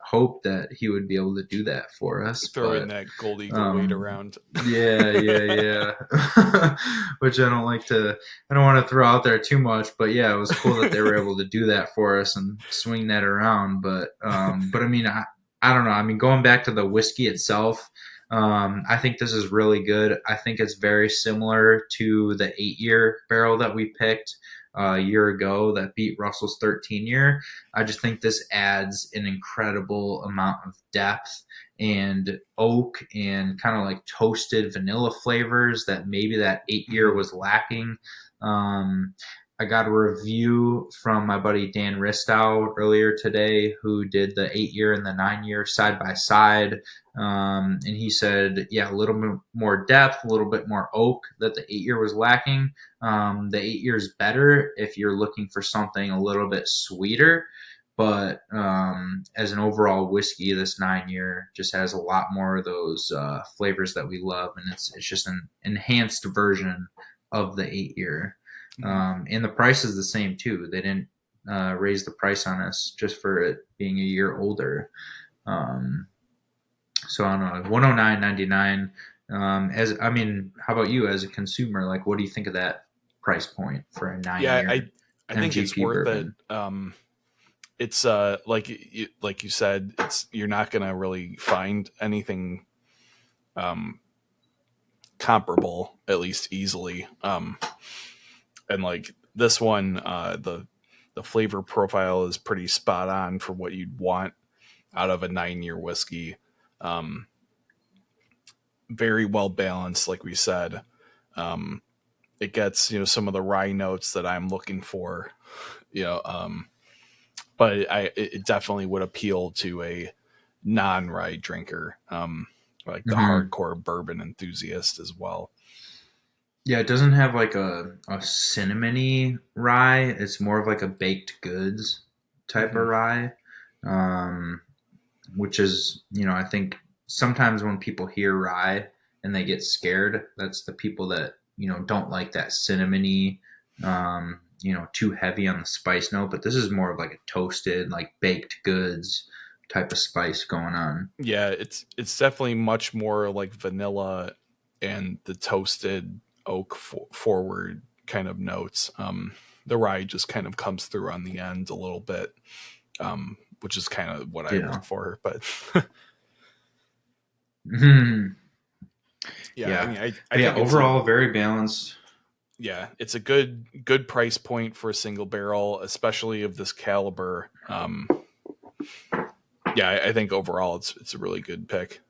Speaker 2: hope that he would be able to do that for us.
Speaker 1: Throwing that Gold Eagle weight around.
Speaker 2: Yeah. Which I don't want to throw out there too much, but yeah, it was cool that they were able to do that for us and swing that around. But I mean, I don't know. I mean, going back to the whiskey itself, I think this is really good. I think it's very similar to the 8-year barrel that we picked a year ago that beat Russell's 13-year. I just think this adds an incredible amount of depth and oak and kind of like toasted vanilla flavors that maybe that 8-year was lacking. I got a review from my buddy Dan Ristow earlier today, who did the 8-year and the 9-year side by side. And he said, yeah, a little bit more depth, a little bit more oak that the 8-year was lacking. The 8-year is better if you're looking for something a little bit sweeter. But as an overall whiskey, this 9-year just has a lot more of those flavors that we love. And it's just an enhanced version of the 8-year. And the price is the same too. They didn't raise the price on us just for it being a year older. So I don't know, $109.99. How about you as a consumer? Like, what do you think of that price point for a 9-year?
Speaker 1: Yeah, I think it's worth bourbon? It. It's like you said, you're not gonna really find anything comparable, at least easily. and like this one, the flavor profile is pretty spot on for what you'd want out of a 9-year whiskey. Um, very well balanced, like we said. Um, it gets, some of the rye notes that I'm looking for, you know, um, but it definitely would appeal to a non-rye drinker, like the
Speaker 2: Mm-hmm.
Speaker 1: hardcore bourbon enthusiast as well.
Speaker 2: Yeah, it doesn't have like a cinnamony rye. It's more of like a baked goods type of
Speaker 1: Mm-hmm.
Speaker 2: rye, um, which is, I think sometimes when people hear rye and they get scared, that's the people that, don't like that cinnamony, too heavy on the spice note. But this is more of like a toasted, like baked goods type of spice going on.
Speaker 1: Yeah, it's definitely much more like vanilla and the toasted oak forward kind of notes. The rye just kind of comes through on the end a little bit, which is kind of what I
Speaker 2: Yeah.
Speaker 1: look for. But yeah, I
Speaker 2: Yeah.
Speaker 1: mean, I
Speaker 2: But yeah,
Speaker 1: think it's a
Speaker 2: overall, very balanced.
Speaker 1: yeah, it's a good price point for a single barrel, especially of this caliber. Yeah, I think overall it's a really good pick.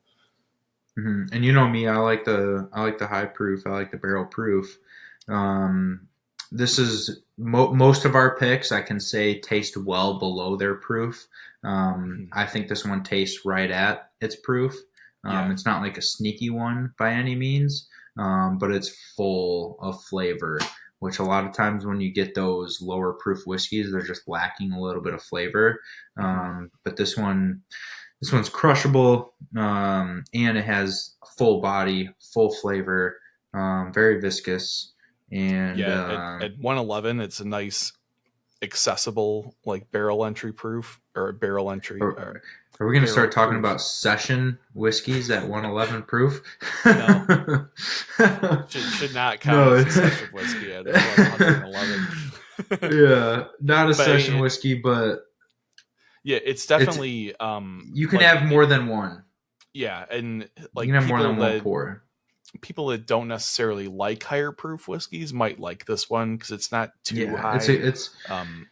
Speaker 2: Mm-hmm. And you know me, I like the high proof. I like the barrel proof. Um, this is most of our picks. I can say taste well below their proof.
Speaker 1: Mhm.
Speaker 2: I think this one tastes right at its proof.
Speaker 1: Yeah,
Speaker 2: It's not like a sneaky one by any means, but it's full of flavor. Which a lot of times when you get those lower proof whiskeys, they're just lacking a little bit of flavor.
Speaker 1: hmm
Speaker 2: But this one's crushable, and it has full body, full flavor, very viscous, and
Speaker 1: yeah. At 111, it's a nice accessible like barrel entry proof or barrel entry
Speaker 2: are,
Speaker 1: or
Speaker 2: are we going to
Speaker 1: barrel
Speaker 2: start talking
Speaker 1: proof.
Speaker 2: about session whiskeys at 111 proof?
Speaker 1: No, should not count
Speaker 2: No.
Speaker 1: as a session whiskey at 111.
Speaker 2: Yeah, not a
Speaker 1: But I
Speaker 2: session
Speaker 1: mean,
Speaker 2: whiskey, but
Speaker 1: yeah, it's
Speaker 2: it's
Speaker 1: definitely
Speaker 2: you can
Speaker 1: like
Speaker 2: have more than one.
Speaker 1: yeah, and
Speaker 2: You can
Speaker 1: like
Speaker 2: have more than one pour.
Speaker 1: people that don't necessarily like higher proof whiskeys might like this one because it's not too
Speaker 2: Yeah, it's a
Speaker 1: high.
Speaker 2: it's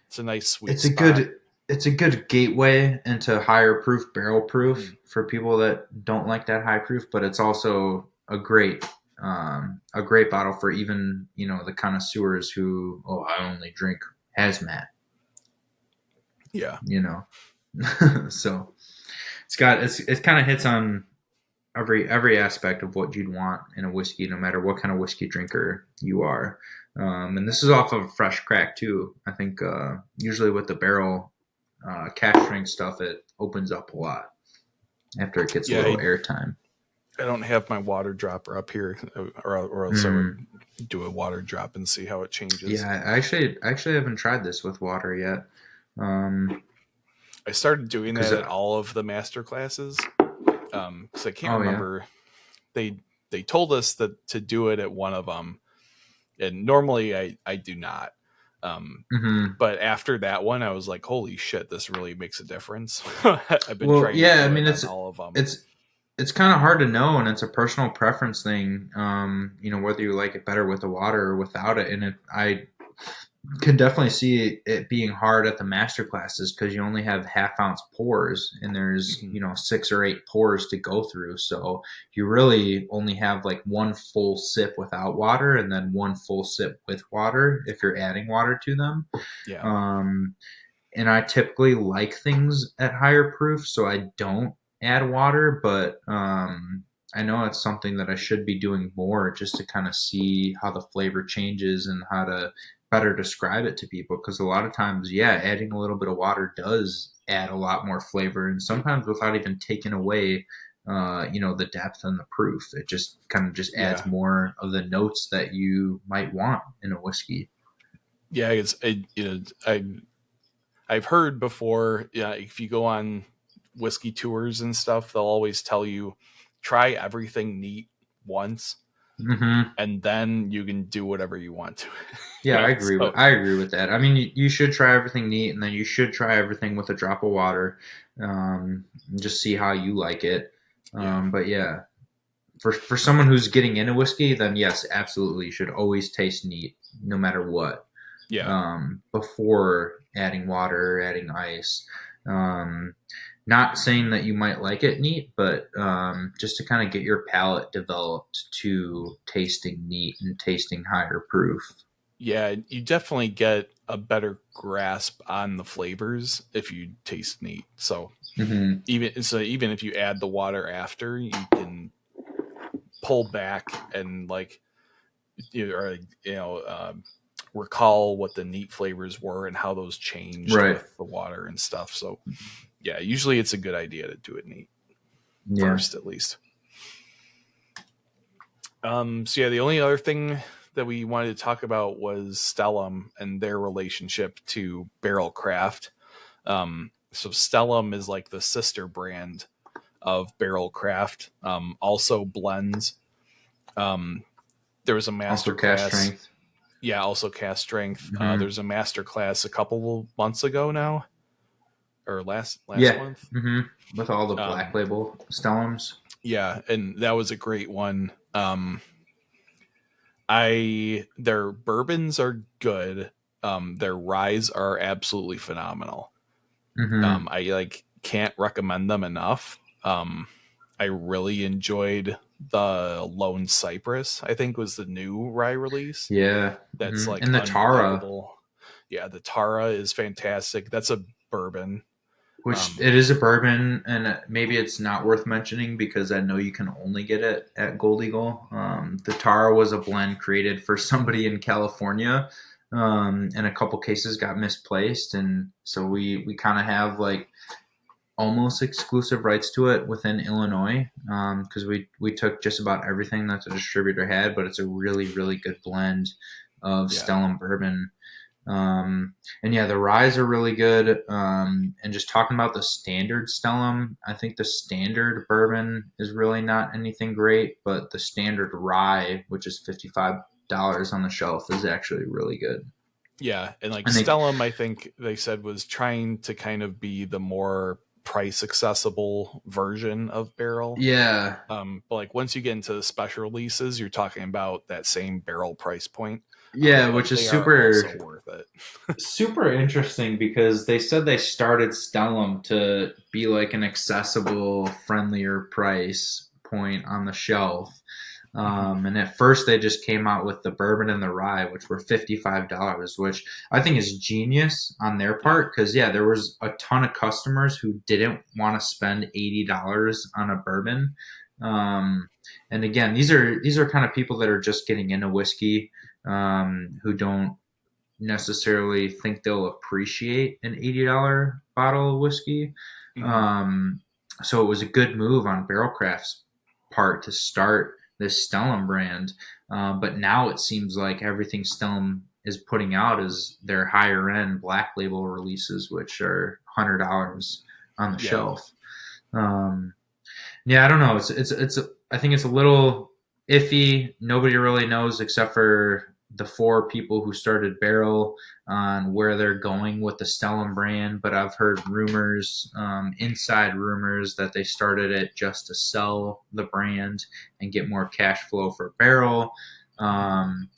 Speaker 1: It's a nice sweet
Speaker 2: it's a
Speaker 1: spot.
Speaker 2: good it's a good gateway into higher proof barrel proof
Speaker 1: Mhm.
Speaker 2: for people that don't like that high proof, but it's also a great bottle for even the connoisseurs who, oh, I only drink hazmat,
Speaker 1: Yeah,
Speaker 2: you know. So it kind of hits on every aspect of what you'd want in a whiskey, no matter what kind of whiskey drinker you are. And this is off of a fresh crack too. I think usually with the barrel cash strength stuff, it opens up a lot after it gets a
Speaker 1: yeah.
Speaker 2: little airtime.
Speaker 1: I don't have my water dropper up here, or else I would
Speaker 2: Mm.
Speaker 1: do a water drop and see how it changes.
Speaker 2: Yeah, I actually haven't tried this with water yet.
Speaker 1: I started doing
Speaker 2: Because
Speaker 1: that at all of the master classes because I can't
Speaker 2: oh yeah.
Speaker 1: remember they they told us that to do it at one of them, and normally I do not. Um,
Speaker 2: Hmm.
Speaker 1: but after that one, I was like, "Holy shit, this really makes a difference." I've been
Speaker 2: Well,
Speaker 1: trying to
Speaker 2: yeah. I
Speaker 1: do it
Speaker 2: mean,
Speaker 1: on all of them.
Speaker 2: it's kind of hard to know, and it's a personal preference thing. Whether you like it better with the water or without it, and I can definitely see it being hard at the master classes because you only have half-ounce pours, and there's
Speaker 1: hmm
Speaker 2: 6 or 8 pours to go through. So you really only have like one full sip without water, and then one full sip with water if you're adding water to them.
Speaker 1: Yeah,
Speaker 2: Um, and I typically like things at higher proof, so I don't add water. But I know it's something that I should be doing more just to kind of see how the flavor changes and how to better describe it to people. Because a lot of times, yeah, adding a little bit of water does add a lot more flavor, and sometimes without even taking away. The depth and the proof. It just kind of just adds
Speaker 1: yeah,
Speaker 2: more of the notes that you might want in a whiskey.
Speaker 1: yeah. I've heard before. Yeah, if you go on whiskey tours and stuff, they'll always tell you try everything neat once,
Speaker 2: Hmm.
Speaker 1: and then you can do whatever you want to.
Speaker 2: Yeah, I agree with
Speaker 1: So
Speaker 2: I agree with that. I mean, you should try everything neat, and then you should try everything with a drop of water, and just see how you like it.
Speaker 1: yeah,
Speaker 2: But yeah, for someone who's getting into whiskey, then yes, absolutely, you should always taste neat, no matter what.
Speaker 1: Yeah.
Speaker 2: Before adding water or adding ice. Not saying that you might like it neat, but just to kind of get your palate developed to tasting neat and tasting higher proof.
Speaker 1: Yeah, you definitely get a better grasp on the flavors if you taste neat. So
Speaker 2: Mm-hmm.
Speaker 1: even if you add the water after, you can pull back and like or recall what the neat flavors were and how those changed
Speaker 2: Right.
Speaker 1: with the water and stuff. So yeah, usually it's a good idea to do it neat
Speaker 2: Yeah.
Speaker 1: first, at least. So yeah, the only other thing that we wanted to talk about was Stellum and their relationship to Barrell Craft. So Stellum is like the sister brand of Barrell Craft. Also blends. There was a
Speaker 2: Also
Speaker 1: master
Speaker 2: cast
Speaker 1: class.
Speaker 2: strength.
Speaker 1: Yeah, also cast strength.
Speaker 2: Mm-hmm.
Speaker 1: There's a master class a couple months ago now, or last
Speaker 2: Yeah.
Speaker 1: month.
Speaker 2: Mm-hmm. With all the black
Speaker 1: Um,
Speaker 2: label Stellums.
Speaker 1: yeah, and that was a great one. Their bourbons are good. Their ryes are absolutely phenomenal.
Speaker 2: Mm-hmm.
Speaker 1: I like can't recommend them enough. I really enjoyed the Lone Cypress. I think was the new rye release.
Speaker 2: Yeah.
Speaker 1: That's
Speaker 2: Mm-hmm.
Speaker 1: like
Speaker 2: And the Tara,
Speaker 1: unbelievable. Yeah, the Tara is fantastic. That's a bourbon.
Speaker 2: which it is a bourbon, and maybe it's not worth mentioning because I know you can only get it at Gold Eagle. The Tara was a blend created for somebody in California, and a couple cases got misplaced, and so we kind of have like almost exclusive rights to it within Illinois because we took just about everything that the distributor had, but it's a really good blend of
Speaker 1: Yeah.
Speaker 2: Stellum bourbon. And yeah, the ryes are really good. And just talking about the standard Stellum, I think the standard bourbon is really not anything great, but the standard rye, which is $55 on the shelf, is actually really good.
Speaker 1: Yeah, and like
Speaker 2: And they,
Speaker 1: Stellum, I think they said was trying to kind of be the more price accessible version of Barrel.
Speaker 2: yeah,
Speaker 1: But like once you get into the special releases, you're talking about that same Barrel price point.
Speaker 2: yeah,
Speaker 1: But
Speaker 2: which is
Speaker 1: they are also
Speaker 2: super
Speaker 1: worth it.
Speaker 2: super interesting because they said they started Stellum to be like an accessible, friendlier price point on the shelf. And at first, they just came out with the bourbon and the rye, which were $55, which I think is genius on their
Speaker 1: Yeah.
Speaker 2: part. Because yeah, there was a ton of customers who didn't want to spend $80 on a bourbon. Um, and again, these are kind of people that are just getting into whiskey, who don't necessarily think they'll appreciate an $80 bottle of whiskey.
Speaker 1: Mm-hmm.
Speaker 2: Um, so it was a good move on Barrel Craft's part to start this Stellum brand. But now it seems like everything Stellum is putting out is their higher end black label releases, which are $100 on the
Speaker 1: Yeah.
Speaker 2: shelf. Um, yeah, I don't know. I think it's a little iffy. Nobody really knows except for the four people who started Barrel on where they're going with the Stellum brand. But I've heard rumors, inside rumors, that they started it just to sell the brand and get more cash flow for Barrel. Um,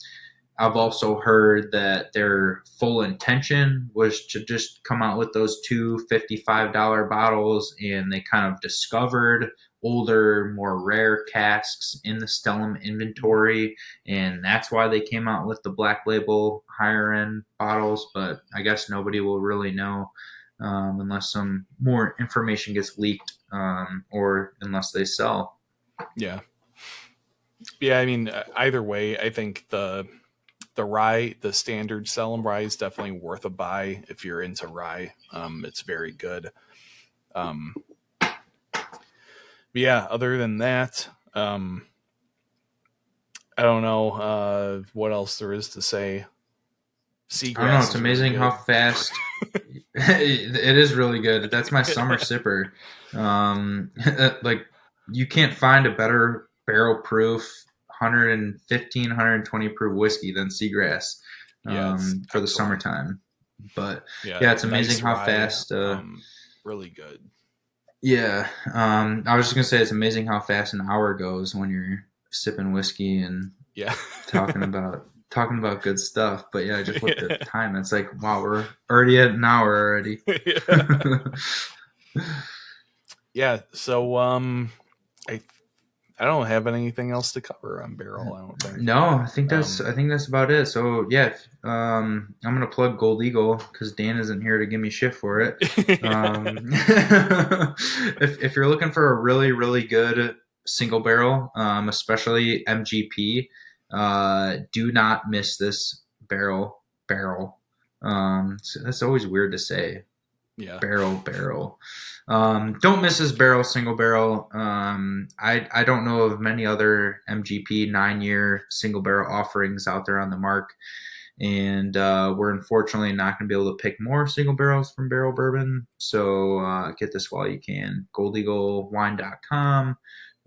Speaker 2: I've also heard that their full intention was to just come out with those two $55 bottles, and they kind of discovered older, more rare casks in the Stellum inventory, and that's why they came out with the black label higher end bottles. But I guess nobody will really know unless some more information gets leaked, or unless they sell.
Speaker 1: Yeah. Yeah. I mean, either way, I think the rye, the standard Stellum rye, is definitely worth a buy if you're into rye. It's very good. Um, yeah. Other than that, I don't know what else there is to say.
Speaker 2: I don't know.
Speaker 1: Seagrass
Speaker 2: It's
Speaker 1: is really
Speaker 2: amazing how
Speaker 1: good.
Speaker 2: fast it is really good. That's my summer sipper. Like you can't find a better barrel proof 115, 120 proof whiskey than Seagrass
Speaker 1: Yeah, it's
Speaker 2: for the
Speaker 1: excellent.
Speaker 2: summertime. But
Speaker 1: Yeah,
Speaker 2: yeah, it's amazing
Speaker 1: nice
Speaker 2: how
Speaker 1: rye.
Speaker 2: fast.
Speaker 1: Really good.
Speaker 2: Yeah. I was just gonna say it's amazing how fast an hour goes when you're sipping whiskey and talking about good stuff. But yeah, I just looked at the time. It's like, wow, we're already at an hour already.
Speaker 1: Yeah. So I don't have anything else to cover on Barrell. I don't think.
Speaker 2: No, I think that's about it. So yeah, I'm gonna plug Gold Eagle because Dan isn't here to give me shit for it. If you're looking for a really really good single barrel, especially MGP, do not miss this barrel. So that's always weird to say.
Speaker 1: Yeah.
Speaker 2: Barrel. Don't miss this Barrell single barrel. I don't know of many other MGP 9-year single barrel offerings out there on the mark. And we're unfortunately not going to be able to pick more single barrels from Barrell Bourbon. So get this while you can. goldeaglewine.com,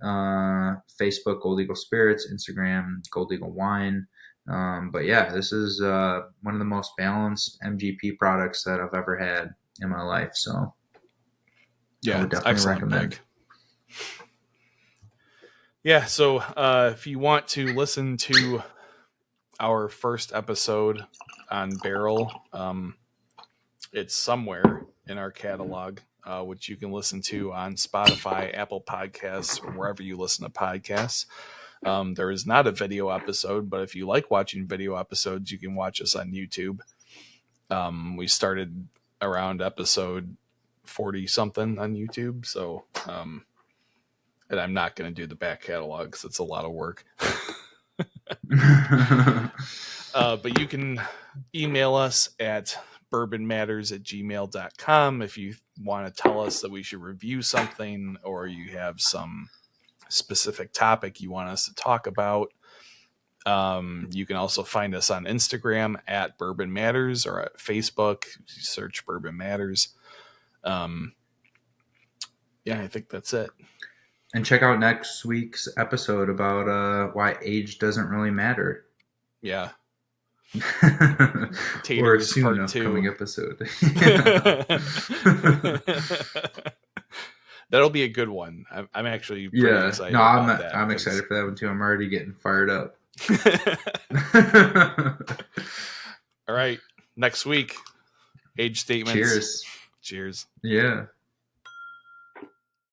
Speaker 2: Facebook, Gold Eagle Spirits, Instagram, Gold Eagle Wine. But yeah, this is one of the most balanced MGP products that I've ever had in my life. So
Speaker 1: yeah,
Speaker 2: I would definitely recommend.
Speaker 1: Pick. Yeah, so if you want to listen to our first episode on Barrell, it's somewhere in our catalog, which you can listen to on Spotify, Apple Podcasts, or wherever you listen to podcasts. There is not a video episode, but if you like watching video episodes, you can watch us on YouTube. We started around episode 40 something on YouTube. So, and I'm not going to do the back catalog because it's a lot of work. But you can email us at bourbonmatters@gmail.com if you want to tell us that we should review something, or you have some specific topic you want us to talk about. You can also find us on Instagram at Bourbon Matters, or at Facebook. You search Bourbon Matters. Yeah, I think that's it.
Speaker 2: And check out next week's episode about why age doesn't really matter.
Speaker 1: Yeah.
Speaker 2: Or a soon upcoming episode.
Speaker 1: That'll be a good one. I'm actually pretty excited. No,
Speaker 2: I'm excited for that one too. I'm already getting fired up.
Speaker 1: All right. Next week, age statements.
Speaker 2: Cheers.
Speaker 1: Cheers.
Speaker 2: Yeah.